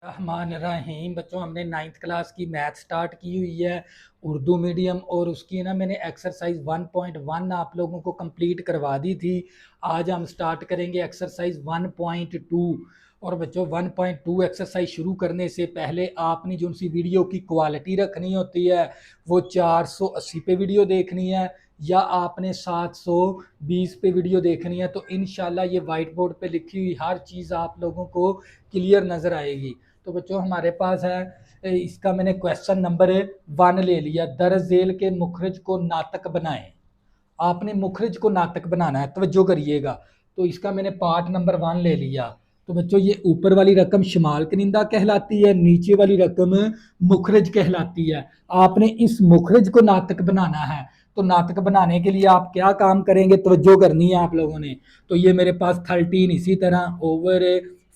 रहमान रहीम। बच्चों, हमने 9th class की मैथ स्टार्ट की हुई है उर्दू मीडियम, और उसकी ना मैंने एक्सरसाइज 1.1 आप लोगों को कंप्लीट करवा दी थी। आज हम स्टार्ट करेंगे एक्सरसाइज 1.2। और बच्चों, 1.2 एक्सरसाइज शुरू करने से पहले आपने जो सी वीडियो की क्वालिटी रखनी होती है वो 480 पे वीडियो देखनी है या आपने 720 पे वीडियो देखनी है। तो इंशाल्लाह ये वाइट बोर्ड पे लिखी हुई हर चीज़ आप लोगों को क्लियर नज़र आएगी। तो बच्चों, हमारे पास है इसका मैंने क्वेश्चन नंबर 1 ले लिया। दरजेल के मुखरज को नातक बनाएं। आपने मुखरज को नातक बनाना है, तवज्जो करिएगा। तो इसका मैंने पार्ट नंबर 1 ले लिया। तो बच्चों, ये ऊपर वाली रकम शुमाल कनिंदा कहलाती है, नीचे वाली रकम मुखरज कहलाती है। आपने इस मुखरज को नातक बनाना है। तो नातक बनाने के लिए आप क्या काम करेंगे, तवज्जो करनी है आप लोगों ने। तो ये मेरे पास 13 इसी तरह ओवर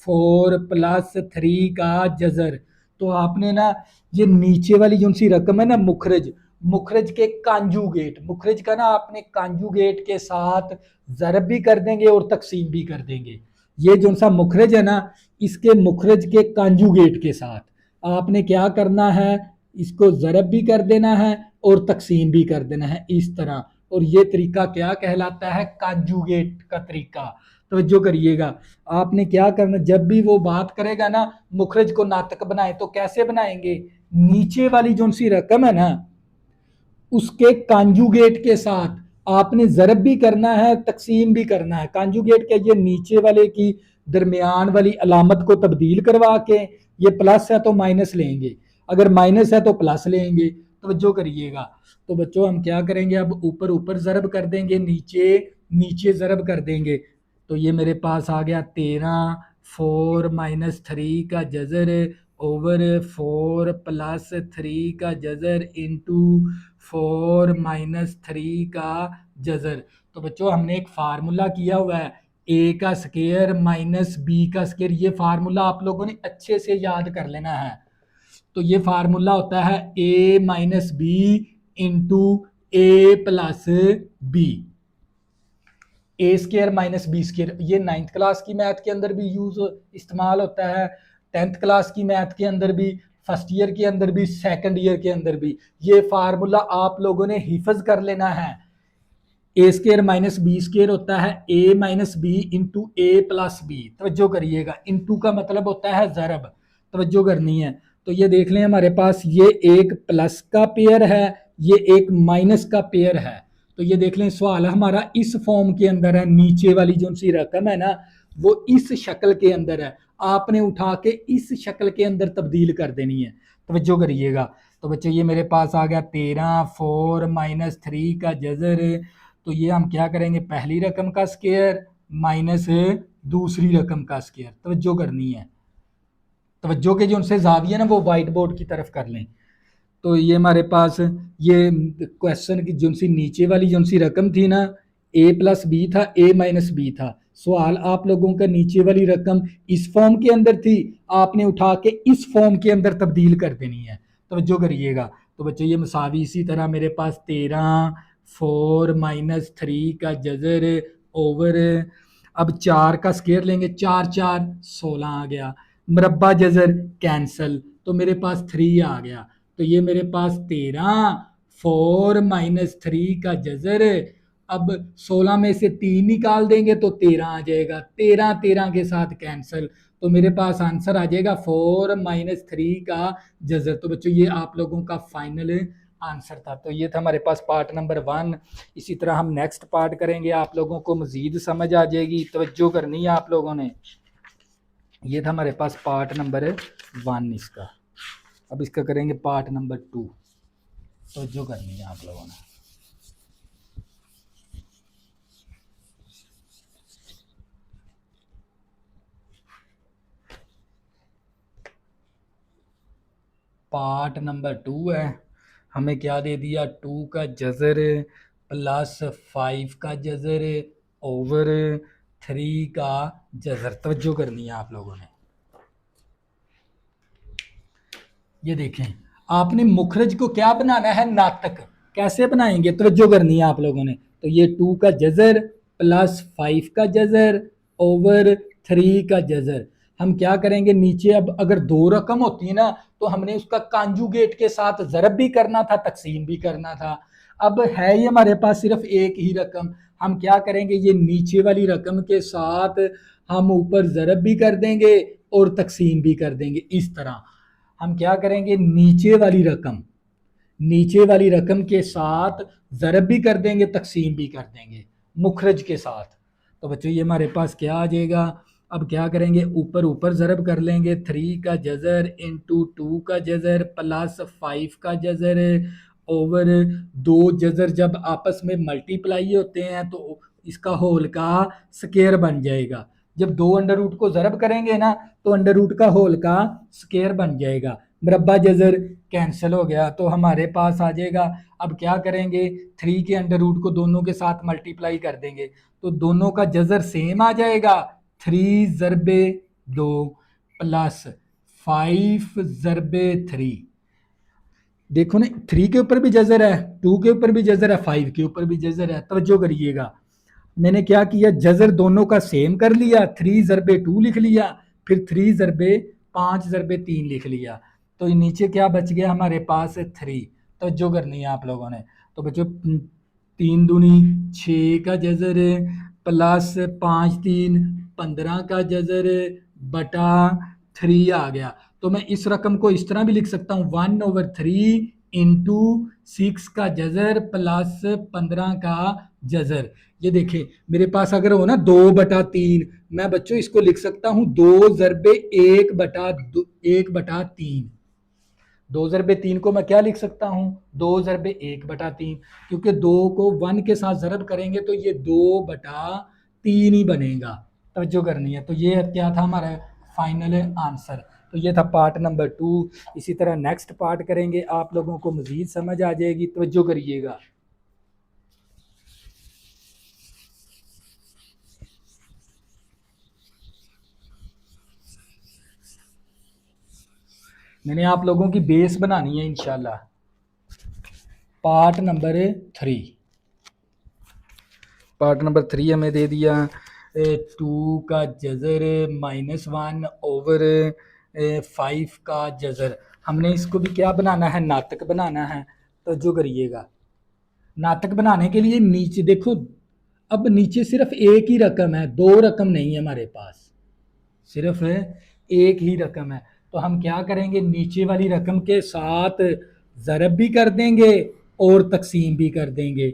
4 प्लस 3 का जजर। तो आपने ना ये नीचे वाली जो सी रकम है ना मुखरज, मुखरज के कांजुगेट, मुखरज का ना आपने कांजुगेट के साथ ज़रब भी कर देंगे और तकसीम भी कर देंगे। ये जो सा मुखरज है ना, इसके मुखरज के कांजुगेट के साथ आपने क्या करना है, इसको ज़रब भी कर देना है और तकसीम भी कर देना है इस तरह। और ये तरीका क्या कहलाता है, कांजुगेट का तरीका। तवज्जो करिएगा। आपने क्या करना, जब भी वो बात करेगा ना मुखरज को नातक बनाए, तो कैसे बनाएंगे, नीचे वाली जो सी रकम है ना उसके कांजुगेट के साथ आपने ज़रब भी करना है, तकसीम भी करना है। कांजुगेट के ये नीचे वाले की दरमियान वाली अलामत को तब्दील करवा के, ये प्लस है तो माइनस लेंगे, अगर माइनस है तो प्लस लेंगे। तवज्जो करिएगा। तो बच्चों, हम क्या करेंगे, अब ऊपर ऊपर ज़रब कर देंगे, नीचे नीचे ज़रब कर देंगे। तो ये मेरे पास आ गया 13 4 माइनस 3 का जजर ओवर 4 प्लस 3 का जजर इंटू 4 माइनस 3 का जजर। तो बच्चों, हमने एक फार्मूला किया हुआ है, ए का स्केयर माइनस बी का स्केयर। ये फार्मूला आप लोगों ने अच्छे से याद कर लेना है। तो ये फार्मूला होता है ए माइनस बी इंटू ए प्लस बी, ए स्केयर माइनस बी स्केयर। ये 9th क्लास की मैथ के अंदर भी यूज इस्तेमाल होता है, 10th क्लास की मैथ के अंदर भी, फर्स्ट ईयर के अंदर भी, सेकंड ईयर के अंदर भी। ये फार्मूला आप लोगों ने हिफज कर लेना है। ए स्केयर माइनस बी स्केयर होता है ए माइनस बी इंटू ए प्लस बी। तवज्जो करिएगा, इंटू का मतलब होता है ज़रब। तवज्जो करनी है। तो ये देख लें, हमारे पास ये एक प्लस का पेयर है, ये एक माइनस का पेयर है। तो ये देख लें, सवाल हमारा इस फॉर्म के अंदर है, नीचे वाली जो सी रकम है ना वो इस शक्ल के अंदर है, आपने उठा के इस शक्ल के अंदर तब्दील कर देनी है। तवज्जो करिएगा। तो बच्चे, ये मेरे पास आ गया 13 4 माइनस 3 का जजर। तो ये हम क्या करेंगे, पहली रकम का स्केयर माइनस दूसरी रकम का स्केयर। तवज्जो करनी है। तवज्जो के जो उनसे जाविये ना वो वाइट बोर्ड की तरफ कर लें। तो ये हमारे पास ये क्वेश्चन की जो सी नीचे वाली जो सी रकम थी ना, ए प्लस बी था, ए माइनस बी था। सवाल आप लोगों का नीचे वाली रकम इस फॉर्म के अंदर थी, आपने उठा के इस फॉर्म के अंदर तब्दील कर देनी है। तवज्जो करिएगा। तो बच्चों, ये मसावी इसी तरह मेरे पास 13 4 माइनस 3 का जजर ओवर, अब 4 का स्केयर लेंगे, 4 4 16 आ गया, मुरब्बा जजर कैंसल, तो मेरे पास 3 आ गया। तो ये मेरे पास 13 4 माइनस 3 का जजर। अब 16 में से 3 निकाल देंगे तो 13 आ जाएगा, 13 13 के साथ कैंसिल, तो मेरे पास आंसर आ जाएगा 4 माइनस 3 का जजर। तो बच्चों, ये आप लोगों का फाइनल आंसर था। तो ये था हमारे पास पार्ट नंबर 1। इसी तरह हम नेक्स्ट पार्ट करेंगे, आप लोगों को मजीद समझ आ जाएगी। तवज्जो करनी है आप लोगों ने। ये था हमारे पास पार्ट नंबर 1 इसका। अब इसका करेंगे पार्ट नंबर 2। तो जो करनी है आप लोगों ने। पार्ट नंबर 2 है, हमें क्या दे दिया, 2 का जजर प्लस 5 का जजर ओवर 3 का जजर। तवज्जो करनी है आप लोगों ने। ये देखें, आपने मुखरज को क्या बनाना है, नातक। कैसे बनाएंगे, तवज्जो करनी है आप लोगों ने। तो ये 2 का जजर प्लस 5 का जजर ओवर 3 का जजर। हम क्या करेंगे, नीचे अब अगर 2 रकम होती है ना तो हमने उसका कांजुगेट के साथ ज़रब भी करना था, तकसीम भी करना था। अब है ये हमारे पास सिर्फ एक ही रकम, हम क्या करेंगे, ये नीचे वाली रकम के साथ हम ऊपर ज़रब भी कर देंगे और तकसीम भी कर देंगे। इस तरह हम क्या करेंगे, नीचे वाली रकम के साथ ज़रब भी कर देंगे, तकसीम भी कर देंगे मुखरज के साथ। तो बच्चों ये हमारे पास क्या आ जाएगा, अब क्या करेंगे, ऊपर ऊपर ज़रब कर लेंगे, 3 का जज़र इंटू 2 का जज़र प्लस 5 का जज़र ओवर 2 जज़र जब आपस में मल्टीप्लाई होते हैं तो इसका होल का स्केयर बन जाएगा। जब 2 अंडर रूट को ज़रब करेंगे ना तो अंडर रूट का होल का स्केयर बन जाएगा। मुरब्बा जज़र कैंसिल हो गया तो हमारे पास आ जाएगा। अब क्या करेंगे, 3 के अंडर रूट को दोनों के साथ मल्टीप्लाई कर देंगे तो दोनों का जज़र सेम आ जाएगा, 3 ज़रबे 2 प्लस 5 ज़रबे 3। देखो ना, 3 के ऊपर भी जज़र है, 2 के ऊपर भी जज़र है, 5 के ऊपर भी जज़र है। तवज्जो करिएगा, मैंने क्या किया, जज़र दोनों का सेम कर लिया, 3 ज़रबे 2 लिख लिया, फिर 3 ज़रबे 5 ज़रबे 3 लिख लिया। तो नीचे क्या बच गया हमारे पास, 3। तवज्जो करनी है आप लोगों ने। तो बच्चों 3 दूनी 6 का जज़र प्लस 5 3 15 का जज़र बटा 3 आ गया। तो मैं इस रकम को इस तरह भी लिख सकता हूँ, 1/3 इंटू 6 का जज़र प्लस 15 का जज़र। ये देखें मेरे पास अगर हो ना 2/3, मैं बच्चों इसको लिख सकता हूँ 2 ज़रबे 1/3। 2 ज़रबे 3 को मैं क्या लिख सकता हूँ, 2 ज़रबे 1/3, क्योंकि 2 को 1 के साथ ज़रब करेंगे तो ये 2/3 ही बनेगा। तवज्जो करनी है। तो ये क्या था हमारा फाइनल आंसर। तो ये था पार्ट नंबर 2। इसी तरह नेक्स्ट पार्ट करेंगे, आप लोगों को मज़ीद समझ आ जाएगी। तवज्जो करिएगा। मैंने आप लोगों की बेस बनानी है इंशाल्लाह। पार्ट नंबर 3, हमें दे दिया 2 का जज़र -1 ओवर 5 का जज़र। हमने इसको भी क्या बनाना है, नातक बनाना है। तो जो करिएगा, नातक बनाने के लिए नीचे देखो, अब नीचे सिर्फ एक ही रकम है, 2 रकम नहीं है हमारे पास, सिर्फ एक ही रकम है। तो हम क्या करेंगे, नीचे वाली रकम के साथ ज़रब भी कर देंगे और तकसीम भी कर देंगे।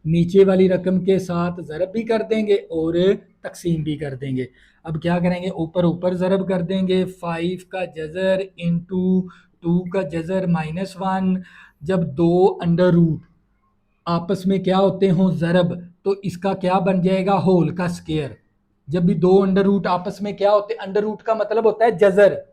नीचे वाली रकम के साथ ज़रब भी कर देंगे और तकसीम भी कर देंगे। अब क्या करेंगे, ऊपर ऊपर ज़रब कर देंगे, 5 का जज़र इंटू 2 का जज़र -1। जब 2 अंडर रूट आपस में क्या होते हों, ज़रब, तो इसका क्या बन जाएगा, होल का स्केयर। जब भी 2 अंडर रूट आपस में क्या होते, अंडर रूट का मतलब होता है जज़र।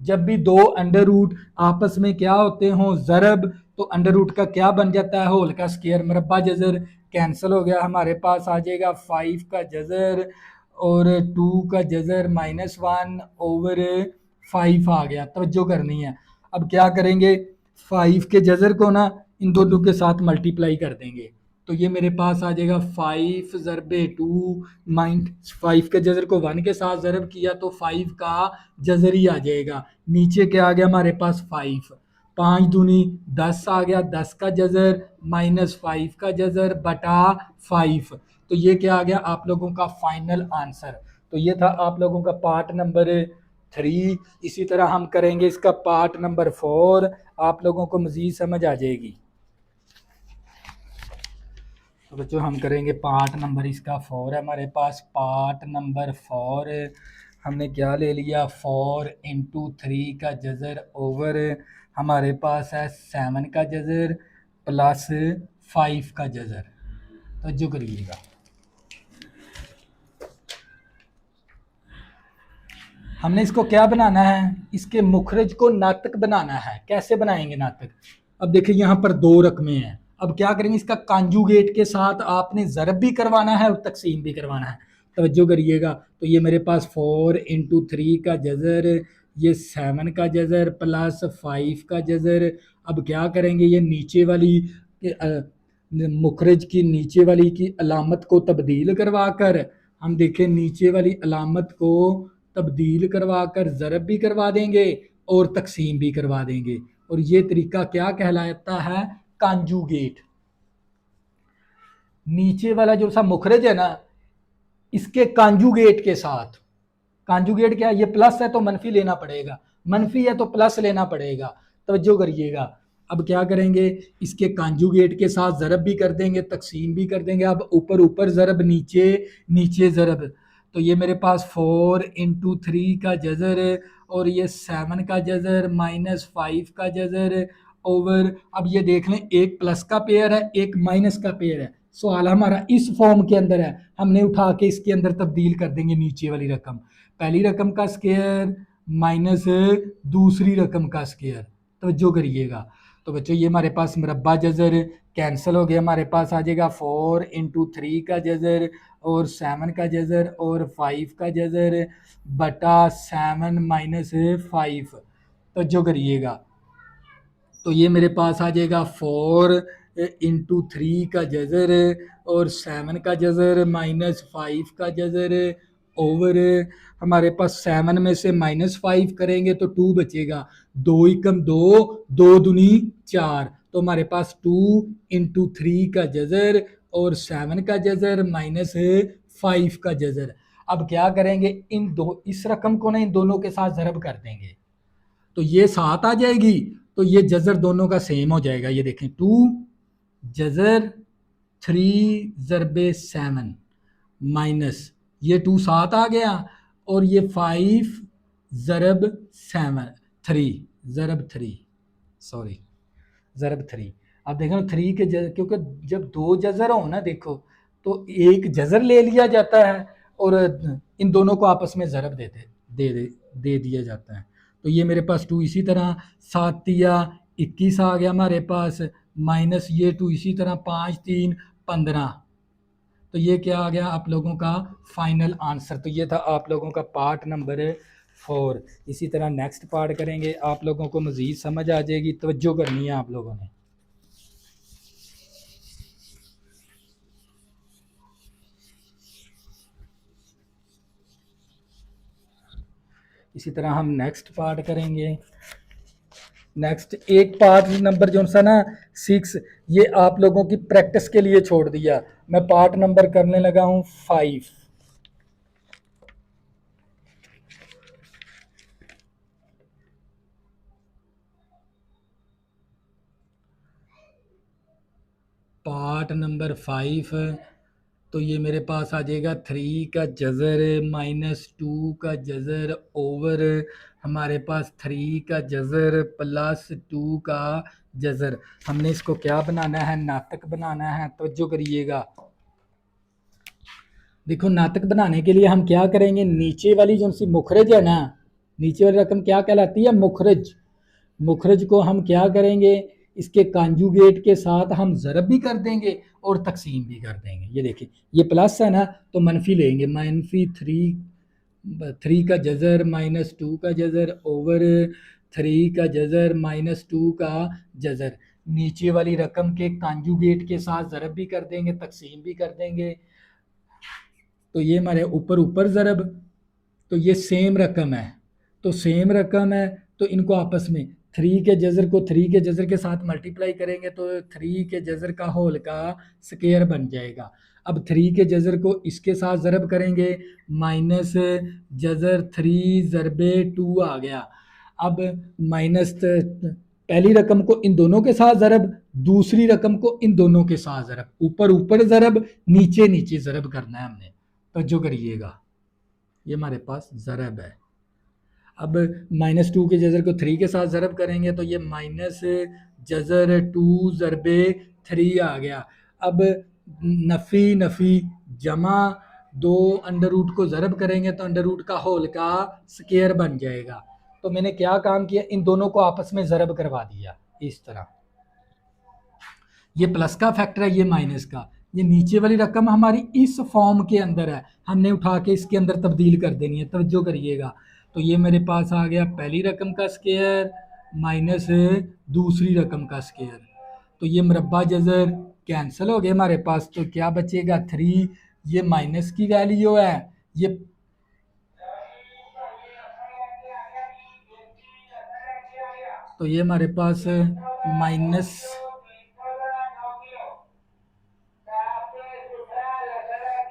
जब भी 2 अंडर रूट आपस में क्या होते हों, ज़रब, तो अंडर रूट का क्या बन जाता है, होल का स्केयर। मुरब्बा जज़र कैंसिल हो गया, हमारे पास आ जाएगा 5 का जज़र और 2 का जज़र -1 ओवर 5 आ गया। तवज्जो करनी है। अब क्या करेंगे, 5 के जज़र को ना इन दोनों के साथ मल्टीप्लाई कर देंगे तो ये मेरे पास आ जाएगा 5 ज़रबे 2 5 के जज़र को 1 के साथ ज़रब किया तो 5 का जज़र ही आ जाएगा। नीचे क्या आ गया हमारे पास, 5 5 दूनी 10 आ गया, 10 का जज़र -5 का जज़र बटा 5। तो ये क्या आ गया आप लोगों का फाइनल आंसर। तो ये था आप लोगों का पार्ट नंबर 3। इसी तरह हम करेंगे इसका पार्ट नंबर 4, आप लोगों को मज़ीद समझ आ जाएगी। तो बच्चों हम करेंगे पार्ट नंबर इसका 4 है हमारे पास। पार्ट नंबर 4 हमने क्या ले लिया, 4 इंटू 3 का जज़र ओवर हमारे पास है 7 का जज़र प्लस 5 का जज़र। तो जो करिएगा, हमने इसको क्या बनाना है, इसके मुखरज को नातक बनाना है। कैसे बनाएंगे नातक, अब देखिए यहाँ पर 2 रकमें हैं। अब क्या करेंगे, इसका कांजुगेट के साथ आपने ज़रब भी करवाना है और तकसीम भी करवाना है। तवज्जो करिएगा, तो ये मेरे पास 4 इंटू 3 का जज़र, ये 7 का जज़र प्लस 5 का जज़र। अब क्या करेंगे, ये नीचे वाली मुखरज की नीचे वाली की अलामत को तब्दील करवा कर हम देखें, नीचे वाली अलामत को तब्दील करवा कर ज़रब भी करवा देंगे और तकसीम भी करवा देंगे, और ये तरीका क्या कहलाता है? कांजुगेट। नीचे वाला जो सा मुखरज है ना, इसके कांजुगेट के साथ, कांजुगेट क्या है? ये प्लस है तो मनफी लेना पड़ेगा, मनफी है तो प्लस लेना पड़ेगा। तवज्जो करिएगा। अब क्या करेंगे? इसके कांजुगेट के साथ ज़रब भी कर देंगे, तकसीम भी कर देंगे। अब ऊपर ऊपर ज़रब, नीचे नीचे ज़रब। तो ये मेरे पास 4 इंटू 3 का जज़र है, और ये 7 का जज़र माइनस 5 का जज़र ओवर। अब ये देख लें, एक प्लस का पेयर है, एक माइनस का पेयर है। सवाल हमारा इस फॉर्म के अंदर है, हमने उठा के इसके अंदर तब्दील कर देंगे नीचे वाली रकम। पहली रकम का स्केयर माइनस दूसरी रकम का स्केयर। तवज्जो करिएगा। तो बच्चों ये हमारे पास मुरब्बा जज़र कैंसिल हो गया, हमारे पास आ जाएगा 4 इंटू 3 का जज़र और 7 का जज़र और 5 का जज़र बटा 7 माइनस 5। तवज्जो करिएगा। तो ये मेरे पास आ जाएगा 4 इंटू 3 का जज़र और 7 का जज़र माइनस 5 का जज़र ओवर। हमारे पास 7 में से माइनस 5 करेंगे तो 2 बचेगा, 2 एकम 2, 2 दूनी 4। तो हमारे पास 2 इंटू 3 का जज़र और 7 का जज़र माइनस 5 का जज़र। अब क्या करेंगे? इस रकम को ना इन दोनों के साथ ज़रब कर देंगे, तो ये 7 आ जाएगी, तो ये जज़र दोनों का सेम हो जाएगा। ये देखें, 2 जज़र 3 ज़रबे 7 माइनस ये 2 7 आ गया, और ये 5 ज़रब 7 3 ज़रब 3 सॉरी ज़रब 3। अब देखो 3 के क्योंकि जब 2 जज़र हो ना, देखो तो एक जज़र ले लिया जाता है और इन दोनों को आपस में ज़रब दे दिया जाता है। तो ये मेरे पास 2 इसी तरह 7 या 21 आ गया हमारे पास, माइनस ये 2 इसी तरह 5 3 15। तो ये क्या आ गया आप लोगों का फाइनल आंसर। तो ये था आप लोगों का पार्ट नंबर 4। इसी तरह नेक्स्ट पार्ट करेंगे, आप लोगों को मज़ीद समझ आ जाएगी। तवज्जो करनी है आप लोगों ने। इसी तरह हम नेक्स्ट पार्ट करेंगे। नेक्स्ट एक पार्ट नंबर जो सा ना 6, ये आप लोगों की प्रैक्टिस के लिए छोड़ दिया। मैं पार्ट नंबर करने लगा हूँ 5। Part number 5। तो ये मेरे पास आ जाएगा 3 का जज़र माइनस 2 का जज़र ओवर हमारे पास 3 का जज़र प्लस 2 का जज़र। हमने इसको क्या बनाना है? नाटक बनाना है। तवज्जो करिएगा। देखो नाटक बनाने के लिए हम क्या करेंगे? नीचे वाली जो सी मुखरज है ना, नीचे वाली रकम क्या कहलाती है? मुखरज। मुखरज को हम क्या करेंगे? इसके कांजुगेट के साथ हम ज़रब भी कर देंगे और तकसीम भी कर देंगे। ये देखिए, ये प्लस है ना, तो मनफी लेंगे, मनफी 3 का जज़र माइनस 2 का जज़र ओवर 3 का जज़र माइनस 2 का जज़र। नीचे वाली रकम के कांजुगेट के साथ ज़रब भी कर देंगे, तकसीम भी कर देंगे। तो ये हमारे ऊपर ऊपर ज़रब, तो ये सेम रकम है, तो सेम रकम है तो इनको आपस में 3 के जज़र को 3 के जज़र के साथ मल्टीप्लाई करेंगे तो 3 के जज़र का होल का स्क्वायर बन जाएगा। अब 3 के जज़र को इसके साथ ज़रब करेंगे, माइनस जज़र 3 ज़रबे 2 आ गया। अब माइनस पहली रकम को इन दोनों के साथ ज़रब, दूसरी रकम को इन दोनों के साथ ज़रब, ऊपर ऊपर ज़रब, नीचे नीचे ज़रब करना है हमने। तो जो करिएगा, ये हमारे पास ज़रब है। अब माइनस 2 के जज़र को 3 के साथ ज़रब करेंगे तो ये माइनस जज़र 2 ज़रबे 3 आ गया। अब नफ़ी नफ़ी जमा 2 अंडर रूट को ज़रब करेंगे तो अंडर रूट का होल का स्क्वायर बन जाएगा। तो मैंने क्या काम किया? इन दोनों को आपस में ज़रब करवा दिया इस तरह। ये प्लस का फैक्टर है, ये माइनस का। ये नीचे वाली रकम हमारी इस फॉर्म के अंदर है, हमने उठा के इसके अंदर तब्दील कर देनी है। तवज्जो करिएगा। तो ये मेरे पास आ गया पहली रकम का स्क्वायर माइनस दूसरी रकम का स्क्वायर। तो ये मुरब्बा जज़र कैंसिल हो गए हमारे पास, तो क्या बचेगा? 3। ये माइनस की वैल्यू है, ये तो ये हमारे पास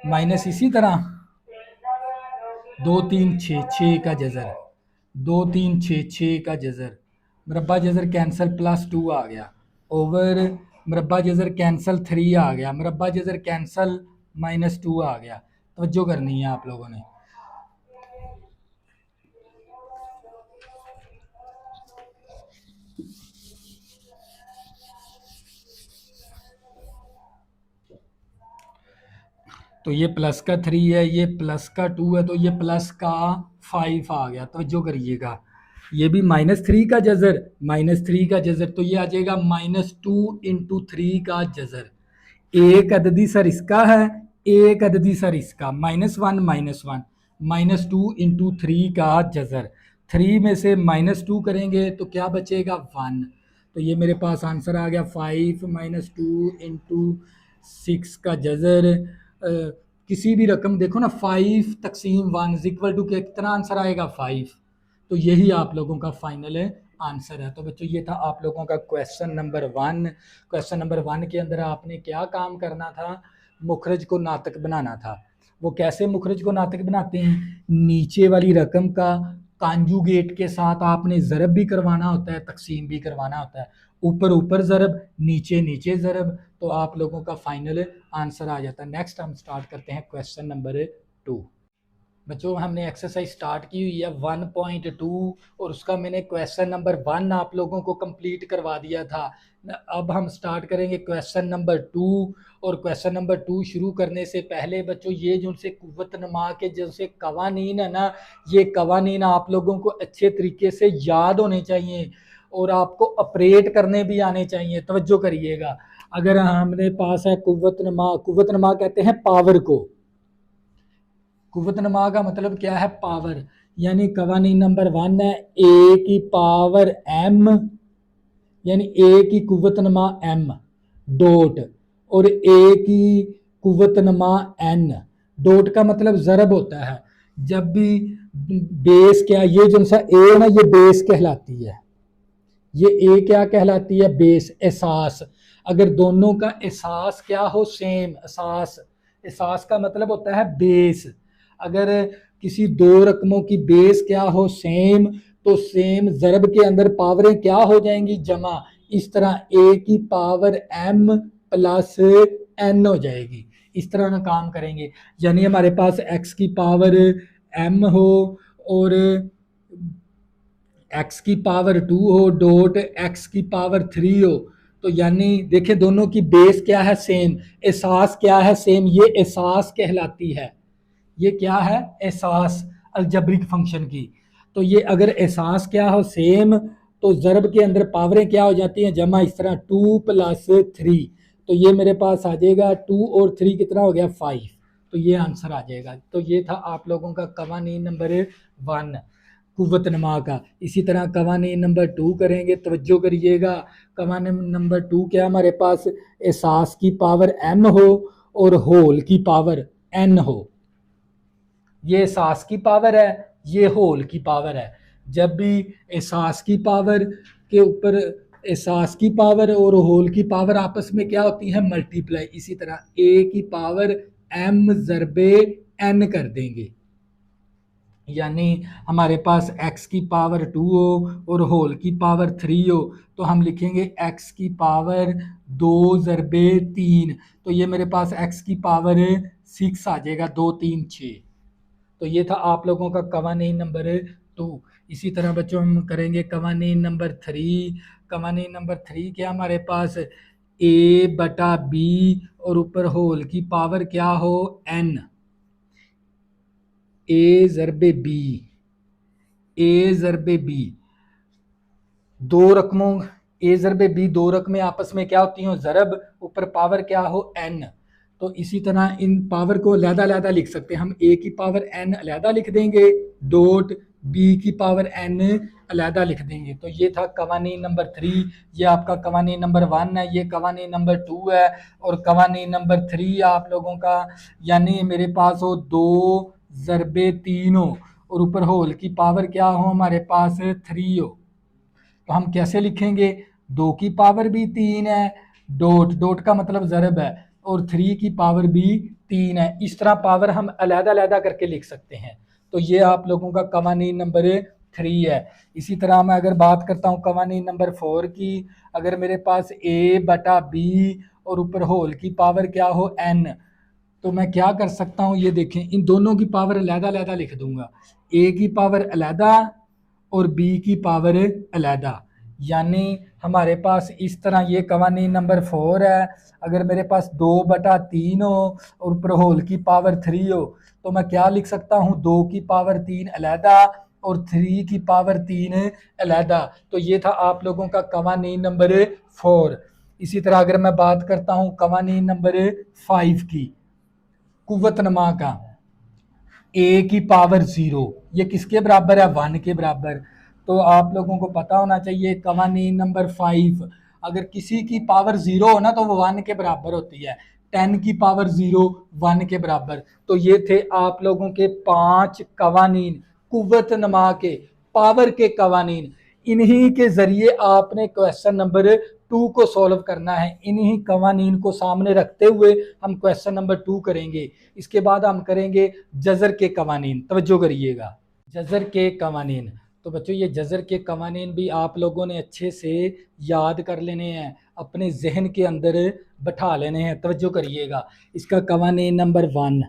माइनस इसी तरह 2 3 6 6 का जजर, 2 3 6 6 का जजर, मुरब्बा जजर कैंसल +2 आ गया, ओवर मुरब्बा जजर कैंसल 3 आ गया, मुरब्बा जजर कैंसल -2 आ गया। तवज्जो करनी है आप लोगों ने। तो ये प्लस का 3 है, ये प्लस का 2 है, तो ये प्लस का 5 आ गया। तो जो करिएगा, ये भी -3 का जजर, -3 का जजर, तो ये आ जाएगा -2 × 3 का जजर। एक अददी सर इसका है, एक अददी सर इसका, -1 -1, -2 × 3 का जजर। 3 में से -2 करेंगे तो क्या बचेगा, 1। तो ये मेरे पास आंसर आ गया 5 -2 × 6 का जजर। किसी भी रकम देखो ना, 5 × 1 = कितना आंसर आएगा, 5। तो यही आप लोगों का फाइनल आंसर है। तो बच्चों ये था आप लोगों का क्वेश्चन नंबर 1। क्वेश्चन नंबर 1 के अंदर आपने क्या काम करना था, मुखरज को नातक बनाना था। वो कैसे मुखरज को नातक बनाते हैं, नीचे वाली रकम का कांजुगेट के साथ आपने ज़रब भी करवाना होता है, तकसीम भी करवाना होता है, ऊपर ऊपर ज़रब, नीचे नीचे ज़रब, तो आप लोगों का फाइनल आंसर आ जाता है। नेक्स्ट हम स्टार्ट करते हैं क्वेश्चन नंबर 2। बच्चों हमने एक्सरसाइज स्टार्ट की हुई है 1.2 और उसका मैंने क्वेश्चन नंबर 1 आप लोगों को कंप्लीट करवा दिया था। अब हम स्टार्ट करेंगे क्वेश्चन नंबर 2। और क्वेश्चन नंबर 2 शुरू करने से पहले बच्चों, ये जो से कुव्वत नमा के जो से कवानीन है ना, ये कवानीन आप लोगों को अच्छे तरीके से याद होने चाहिए और आपको ऑपरेट करने भी आने चाहिए। तवज्जो करिएगा, अगर हमने पास है कुव्वत नमा कहते हैं पावर को। कुव्वत नमा का मतलब क्या है, पावर। यानी कवानीन नंबर 1 है ए की पावर m, यानी ए की कुव्वत नमा m डॉट, और ए की कुव्वत नमा n। डॉट का मतलब ज़रब होता है। जब भी बेस क्या, ये जो सा ए है ना, ये बेस कहलाती है। ये ए क्या कहलाती है, बेस, एहसास। अगर दोनों का एहसास क्या हो, सेम, एहसास, एहसास का मतलब होता है बेस। अगर किसी दो रकमों की बेस क्या हो, सेम, तो सेम ज़रब के अंदर पावरें क्या हो जाएंगी, जमा। इस तरह ए की पावर m प्लस n हो जाएगी। इस तरह का काम करेंगे। यानी हमारे पास x की पावर m हो और x की पावर 2 हो डॉट x की पावर 3 हो, तो यानी देखिए दोनों की बेस क्या है, सेम, एहसास क्या है, सेम, ये एहसास कहलाती है। ये क्या है, एहसास अलजब्रिक फंक्शन की। तो ये अगर एहसास क्या हो, सेम, तो ज़रब के अंदर पावरें क्या हो जाती हैं, जमा। इस तरह 2 + 3, तो ये मेरे पास आ जाएगा 2 और 3 कितना हो गया, 5। तो ये आंसर आ जाएगा। तो ये था आप लोगों का कवानीन नंबर 1 कुव्वत नमा का। इसी तरह कवानीन नंबर 2 करेंगे, तवज्जो करिएगा। कवानीन नंबर 2 क्या, हमारे पास एहसास की पावर m हो और होल की पावर n हो। ये एहसास की पावर है, ये होल की पावर है। जब भी एहसास की पावर के ऊपर एहसास की पावर और होल की पावर आपस में क्या होती है, मल्टीप्लाई। इसी तरह ए की पावर m ज़रबे n कर देंगे। यानी हमारे पास x की पावर 2 हो और होल की पावर 3 हो, तो हम लिखेंगे x की पावर 2 ज़रबे 3। तो ये मेरे पास x की पावर 6 आ जाएगा, 2 3 6। तो ये था आप लोगों का कवानीन नंबर 2। इसी तरह बच्चों हम करेंगे कवानीन नंबर 3। कवानीन नंबर 3 क्या, हमारे पास a/b और ऊपर होल की पावर क्या हो, n, a ज़रबे b, a ज़रबे b। दो रकमों ए ज़रबे बी, दो रकमें आपस में क्या होती हैं, ज़रब, ऊपर पावर क्या हो, n। तो इसी तरह इन पावर को अलग-अलग लिख सकते हैं हम। ए की पावर n अलग लिख देंगे, डॉट बी की पावर n अलग लिख देंगे। तो ये था कवानीन नंबर 3। ये आपका कवानीन नंबर 1 है, ये कवानीन नंबर 2 है, और कवानीन नंबर 3 आप लोगों का, यानी मेरे पास हो 2 ज़रबे 3 हो और ऊपर होल की पावर क्या हो, हमारे पास 3 हो। तो हम कैसे लिखेंगे, 2 की पावर भी 3 है, डॉट डॉट का मतलब ज़रब है, और 3 की पावर भी 3 है। इस तरह पावर हम अलग-अलग करके लिख सकते हैं। तो ये आप लोगों का कवानीन नंबर 3 है। इसी तरह मैं अगर बात करता हूँ कवानीन नंबर 4 की, अगर मेरे पास a बटा b और ऊपर होल की पावर क्या हो n, तो मैं क्या कर सकता हूँ, ये देखें, इन दोनों की पावर अलग-अलग लिख दूंगा, a की पावर अलग और b की पावर अलग। यानी हमारे पास इस तरह ये कवानीन नंबर 4 है। अगर मेरे पास 2/3 हो और ऊपर होल की पावर 3 हो, तो मैं क्या लिख सकता हूँ, 2 की पावर 3 अलहदा और 3 की पावर 3 अलहदा। तो ये था आप लोगों का कवानीन नंबर 4। इसी तरह अगर मैं बात करता हूँ कवानीन नंबर 5 की, कुव्वत नमा का, ए की पावर 0, ये किसके बराबर है, 1 के बराबर। तो आप लोगों को पता होना चाहिए कवानीन नंबर 5, अगर किसी की पावर 0 हो ना तो वो 1 के बराबर होती है। 10 की पावर 0 1 के बराबर। तो ये थे आप लोगों के 5 कवानीन, कुव्वत नमा के, पावर के कवानीन। इन्हीं के जरिए आपने क्वेश्चन नंबर 2 को सॉल्व करना है। इन्हीं कवानीन को सामने रखते हुए हम क्वेश्चन नंबर 2 करेंगे। इसके बाद हम करेंगे जजर के कवानीन। तवज्जो करिएगा, जजर के कवानीन। तो बच्चों ये जजर के कवानीन भी आप लोगों ने अच्छे से याद कर लेने हैं, अपने जहन के अंदर बैठा लेने हैं। तवज्जो करिएगा, इसका कवानीन नंबर 1,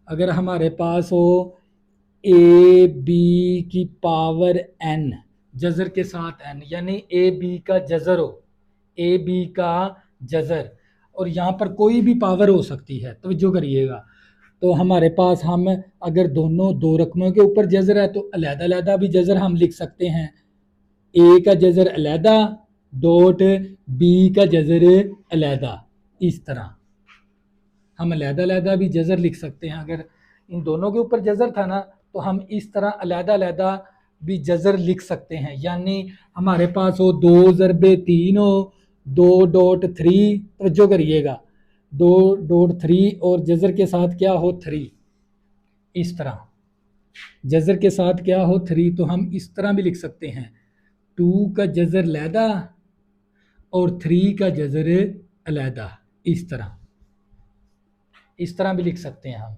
अगर हमारे पास हो ए बी की पावर एन, जजर के साथ एन, यानी ए बी का जजर हो, ए बी का जजर, और यहाँ पर कोई भी पावर हो सकती है। तवज्जो करिएगा, तो हमारे पास हम अगर दोनों दो रकमों के ऊपर जजर है तो अलहदा-अलहदा भी जजर हम लिख सकते हैं। ए का जजर अलहदा डॉट बी का जजर अलहदा, इस तरह हम अलहदा-अलहदा भी जजर लिख सकते हैं। अगर इन दोनों के ऊपर जजर था ना तो हम इस तरह अलहदा-अलहदा भी जजर लिख सकते हैं। यानी हमारे पास हो 2 ज़रबे 3 हो 2.3, तवज्जो करिएगा, 2.3 और जजर के साथ क्या हो 3, इस तरह जजर के साथ क्या हो 3, तो हम इस तरह भी लिख सकते हैं, 2 का जजर लहदा और 3 का जजर अलहदा, इस तरह भी लिख सकते हैं हम।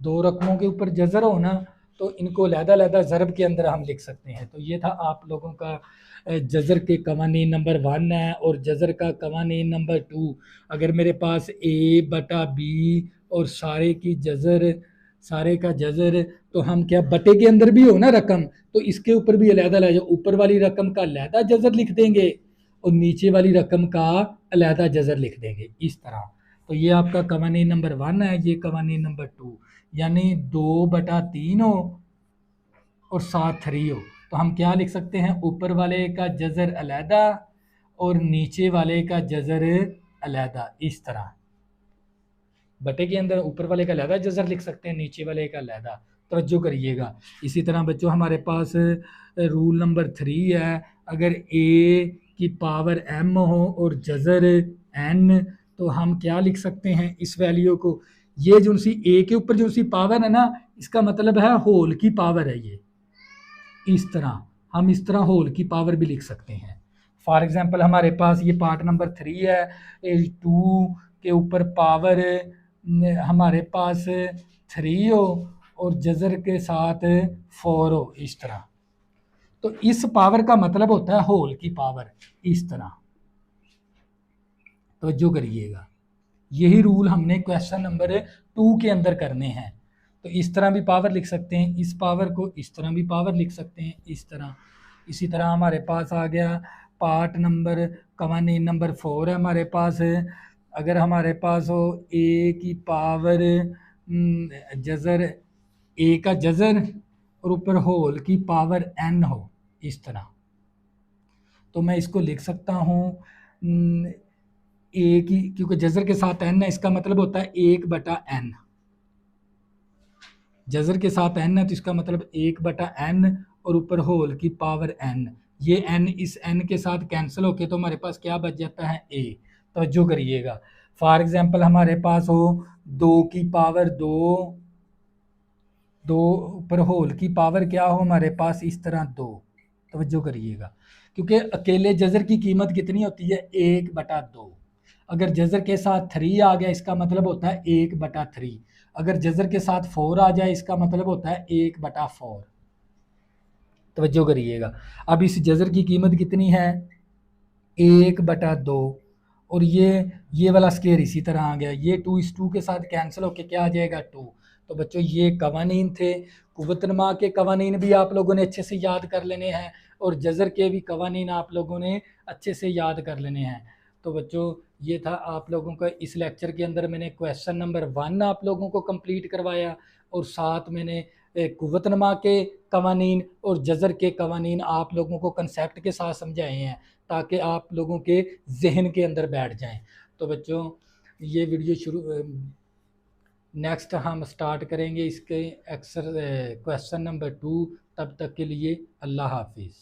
दो रकमों के ऊपर जजर हो ना तो इनको अलहदा-अलहदा ज़रब के अंदर हम लिख सकते हैं। तो ये था आप लोगों का जजर के कवानीन नंबर 1 है। और जजर का कवानीन नंबर 2, अगर मेरे पास ए बटा बी और सारे का जजर, तो हम क्या, बटे के अंदर भी हो ना रकम, तो इसके ऊपर भी अलहदा-अलहदा, ऊपर वाली रकम का अलहदा जजर लिख देंगे और नीचे वाली रकम का अलहदा जजर लिख देंगे, इस तरह। तो ये आपका कवानीन नंबर 1 है, ये कवानीन नंबर 2, यानी 2/3 हो और साथ 3 हो, तो हम क्या लिख सकते हैं, ऊपर वाले का जजर अलहदा और नीचे वाले का जजर अलहदा, इस तरह। बटे के अंदर ऊपर वाले का अलहदा जजर लिख सकते हैं, नीचे वाले का अलहदा। तवज्जो करिएगा। इसी तरह बच्चों हमारे पास रूल नंबर 3 है, अगर ए की पावर m हो और जजर n, तो हम क्या लिख सकते हैं इस वैल्यू को, ये जो सी ए के ऊपर जो सी पावर है ना, इसका मतलब है होल की पावर है ये, इस तरह हम इस तरह होल की पावर भी लिख सकते हैं। फॉर एग्जांपल हमारे पास ये पार्ट नंबर 3 है, 2 के ऊपर पावर हमारे पास 3 हो और जजर के साथ 4 हो, इस तरह। तो इस पावर का मतलब होता है होल की पावर, इस तरह। तो जो करिएगा, यही रूल हमने क्वेश्चन नंबर 2 के अंदर करने हैं। तो इस तरह भी पावर लिख सकते हैं, इस पावर को इस तरह भी पावर लिख सकते हैं, इस तरह। इसी तरह हमारे पास आ गया पार्ट नंबर, कवानीन नंबर 4 है हमारे पास, अगर हमारे पास हो ए की पावर जजर, ए का जजर और ऊपर होल की पावर n हो, इस तरह, तो मैं इसको लिख सकता हूँ ए की, क्योंकि जजर के साथ n है, इसका मतलब होता है 1/n, जजर के साथ n है तो इसका मतलब 1/n और ऊपर होल की पावर n। ये n इस n के साथ कैंसिल होके तो हमारे पास क्या बच जाता है, a। तवज्जो करिएगा, फॉर एग्जांपल हमारे पास हो 2 की पावर 2, ऊपर होल की पावर क्या हो हमारे पास, इस तरह 2। तवज्जो करिएगा, क्योंकि अकेले जज़र की कीमत कितनी होती है 1/2। अगर जज़र के साथ 3 आ गया इसका मतलब होता है 1/3। अगर जज़र के साथ 4 आ जाए इसका मतलब होता है 1/4। तवज्जो करिएगा। अब इस जज़र की कीमत कितनी है 1/2, और ये वाला स्केयर इसी तरह आ गया, ये 2 इस 2 के साथ कैंसिल होके क्या आ जाएगा 2। तो बच्चों ये कवानीन थे। कुव्वतनमा के कवानीन भी आप लोगों ने अच्छे से याद कर लेने हैं, और जज़र के भी कवानीन आप लोगों ने अच्छे से याद कर लेने हैं। तो बच्चों ये था आप लोगों का इस लेक्चर के अंदर मैंने क्वेश्चन नंबर 1 आप लोगों को कंप्लीट करवाया, और साथ मैंने कुव्वतनमा के कवानीन और जज़र के कवानीन आप लोगों को कंसेप्ट के साथ समझाए हैं, ताकि आप लोगों के जहन के अंदर बैठ जाएं। तो बच्चों ये वीडियो शुरू नेक्स्ट हम स्टार्ट करेंगे इसके क्वेश्चन नंबर 2। तब तक के लिए अल्लाह हाफिज़।